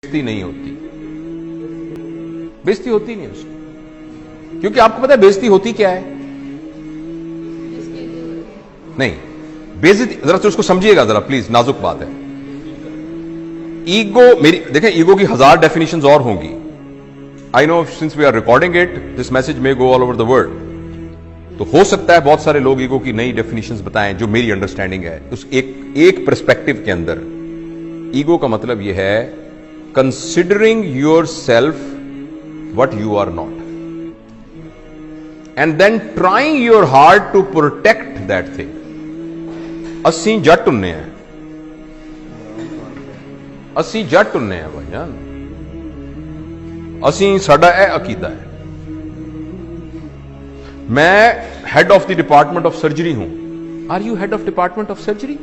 बेइज्जती नहीं होती, बेइज्जती होती नहीं उसकी, क्योंकि आपको पता है बेइज्जती होती क्या है? नहीं, बेइज्जती जरा तो उसको समझिएगा जरा प्लीज, नाजुक बात है। ईगो, मेरी देखें, ईगो की 1000 डेफिनेशंस और होंगी। I know since we are recording it this message may go all over the world, तो हो सकता है बहुत सारे लोग ईगो की नई डेफिनेशंस बताएं जो मेरी अंडरस्टैंडिंग है। उस एक पर्सपेक्टिव के अंदर ईगो का मतलब यह है considering yourself what you are not and then trying your hard to protect that thing। ਅਸੀਂ ਜੱਟ ਹੁੰਨੇ ਆ, ਅਸੀਂ ਜੱਟ ਹੁੰਨੇ ਆ ਭਾਈਜਾਨ, ਅਸੀਂ ਸਾਡਾ ਇਹ ਅਕੀਦਾ ਹੈ। मैं head of the department of surgery हूं। Are you head of department of surgery?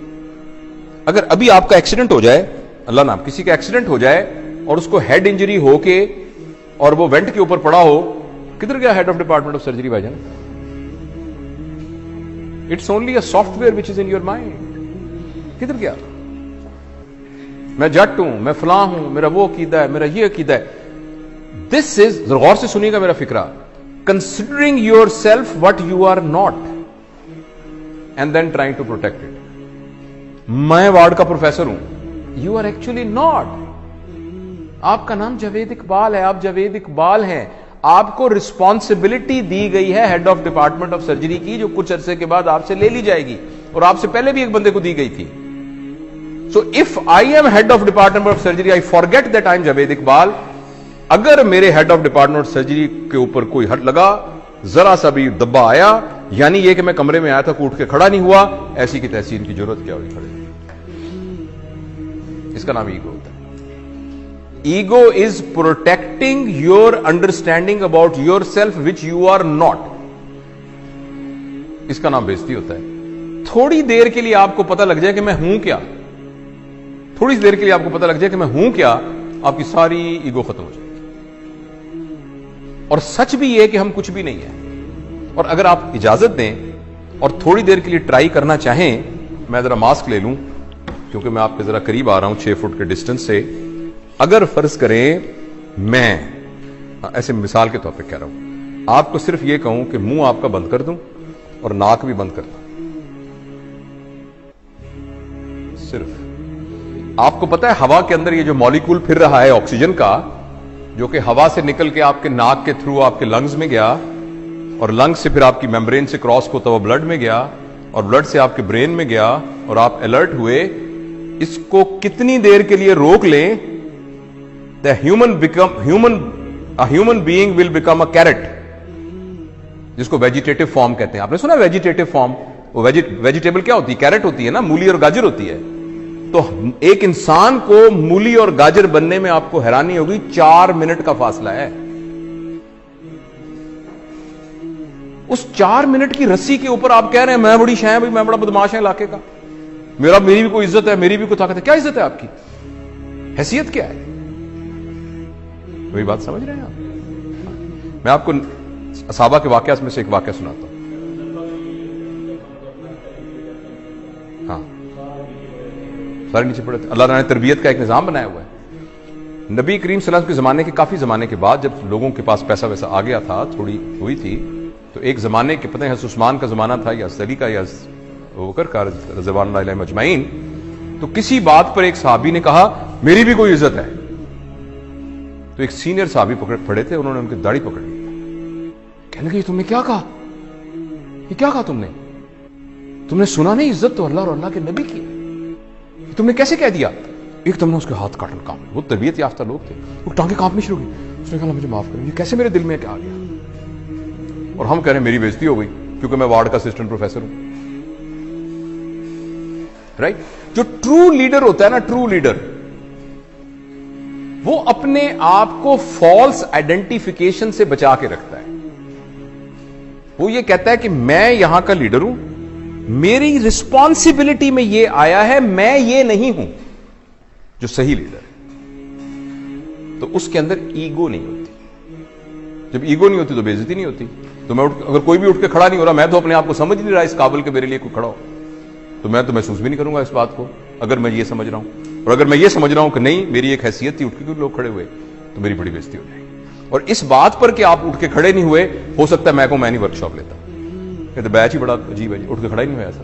अगर अभी आपका एक्सीडेंट हो जाए, अल्लाह ना, किसी का एक्सीडेंट हो जाए और उसको हेड इंजरी होके और वो वेंट के ऊपर पड़ा हो, किधर गया head of department of surgery भाईजान? It's only a software which is in your mind. किधर गया? मैं जट हूं, मैं फलां हूं, मेरा वो अकीदा है, मेरा ये अकीदा है। दिस इज, गौर से सुनिएगा मेरा फिक्रा, considering yourself what you are not and then trying to protect it। मैं वार्ड का प्रोफेसर हूं, you are actually not। आपका नाम जावेद इकबाल है, आप जावेद इकबाल हैं, आपको रिस्पॉन्सिबिलिटी दी गई है head of department of surgery की, जो कुछ अरसे के बाद आपसे ले ली जाएगी, और आपसे पहले भी एक बंदे को दी गई थी। So if I am head of department of surgery, I forget that I am Javed Iqbal. अगर मेरे हेड ऑफ डिपार्टमेंट सर्जरी के ऊपर कोई हट लगा, जरा सा भी दब्बा आया, यानी ये कि मैं कमरे में आया था, कूट के खड़ा नहीं हुआ, ऐसी की तैसी इनकी जरूरत क्या हुई खड़े? इसका नाम ईगो होता है। Ego is protecting your understanding about your self which you are not. इसका नाम बेइज्जती होता है। थोड़ी देर के लिए आपको पता लग जाए कि मैं हूं क्या, थोड़ी देर के लिए आपको पता लग जाए कि मैं हूं क्या, आपकी सारी ईगो खत्म हो जाए। और सच भी यह कि हम कुछ भी नहीं है। और अगर आप इजाजत दें और थोड़ी देर के लिए ट्राई करना चाहें, मैं जरा मास्क ले लूं क्योंकि मैं आपके जरा करीब आ रहा हूं 6 फुट के डिस्टेंस से। अगर फर्ज करें मैं ऐसे मिसाल के तौर पे कह रहा हूं, आपको सिर्फ यह कहूं कि मुंह आपका बंद कर दूं और नाक भी बंद कर दूं, सिर्फ आपको पता है हवा के अंदर ये जो मॉलिक्यूल फिर रहा है ऑक्सीजन का, जो कि हवा से निकल के आपके नाक के थ्रू आपके लंग्स में गया, और लंग्स से फिर आपकी मेम्ब्रेन से क्रॉस होता हुआ ब्लड में गया, और ब्लड से आपके ब्रेन में गया, और आप अलर्ट हुए। इसको कितनी देर के लिए रोक लें, the human being will become a carrot, जिसको वेजिटेटिव फॉर्म कहते हैं। आपने सुना वेजिटेटिव फॉर्म? वो वेजिटेबल क्या होती है? कैरेट होती है ना, मूली और गाजर होती है। तो एक इंसान को मूली और गाजर बनने में आपको हैरानी होगी, 4 मिनट का फासला है। उस 4 मिनट की रस्सी के ऊपर आप कह रहे हैं मैं बड़ी शाय भाई, मैं बड़ा बदमाश है इलाके का, मेरी भी कोई इज्जत है, मेरी भी कोई ताकत है। क्या इज्जत है आपकी? हैसियत क्या है? वही बात समझ रहे हैं आप? मैं आपको असहाबा के वाकयात में से एक वाकया सुनाता हूं। हाँ, सारे नीचे पड़े थे। अल्लाह ने तरबियत का एक निजाम बनाया हुआ है। नबी करीम सल्लल्लाहु अलैहि वसल्लम के ज़माने के काफ़ी ज़माने के बाद, जब लोगों के पास पैसा वैसा आ गया था, थोड़ी हुई थी, तो एक ज़माने के, पता है हज़रत उस्मान का ज़माना था या अली का या वकर का रज़वानुल्लाह अलैहिम अजमाइन, तो किसी बात पर एक सहाबी ने कहा मेरी भी कोई इज्जत है। तो एक सीनियर सहाबी पड़े थे, उन्होंने उनकी दाढ़ी पकड़ ली, कहने लगे तुमने क्या कहा? ये क्या कहा तुमने सुना नहीं? इज्जत तो अल्लाह और अल्लाह के नबी की है, तुमने कैसे कह दिया? एक तुमने उसके हाथ काटन काम, वो तरबियत याफ्ता लोग थे, वो टांगे कांपनी शुरू की। उसने कहा मुझे माफ करो, ये कैसे मेरे दिल में क्या आ गया? और हम कह रहे हैं मेरी बेइज्जती हो गई क्योंकि मैं वार्ड का असिस्टेंट प्रोफेसर हूं। राइट? जो ट्रू लीडर होता है ना, ट्रू लीडर, वो अपने आप को फॉल्स आइडेंटिफिकेशन से बचा के रखता है। वो ये कहता है कि मैं यहां का लीडर हूं, मेरी रिस्पॉन्सिबिलिटी में ये आया है, मैं ये नहीं हूं। जो सही लीडर है तो उसके अंदर ईगो नहीं होती। जब ईगो नहीं होती तो बेइज्जती नहीं होती। तो मैं अगर कोई भी उठ के खड़ा नहीं हो रहा, मैं तो अपने आप को समझ नहीं रहा इस काबिल के मेरे लिए कोई खड़ा हो, तो मैं तो महसूस भी नहीं करूंगा इस बात को। اگر میں یہ سمجھ رہا ہوں، اور اگر میں یہ سمجھ رہا ہوں کہ نہیں میری ایک حیثیت تھی، اٹھ کے لوگ کھڑے ہوئے، تو میری بڑی بےزتی ہو جائے گی۔ اور اس بات پر کہ آپ اٹھ کے کھڑے نہیں ہوئے، ہو سکتا ہے میں نہیں ورک شاپ لیتا، کہتے بیچ ہی بڑا عجیب ہے جی، اٹھ کے کھڑا ہی نہیں ہوا ایسا۔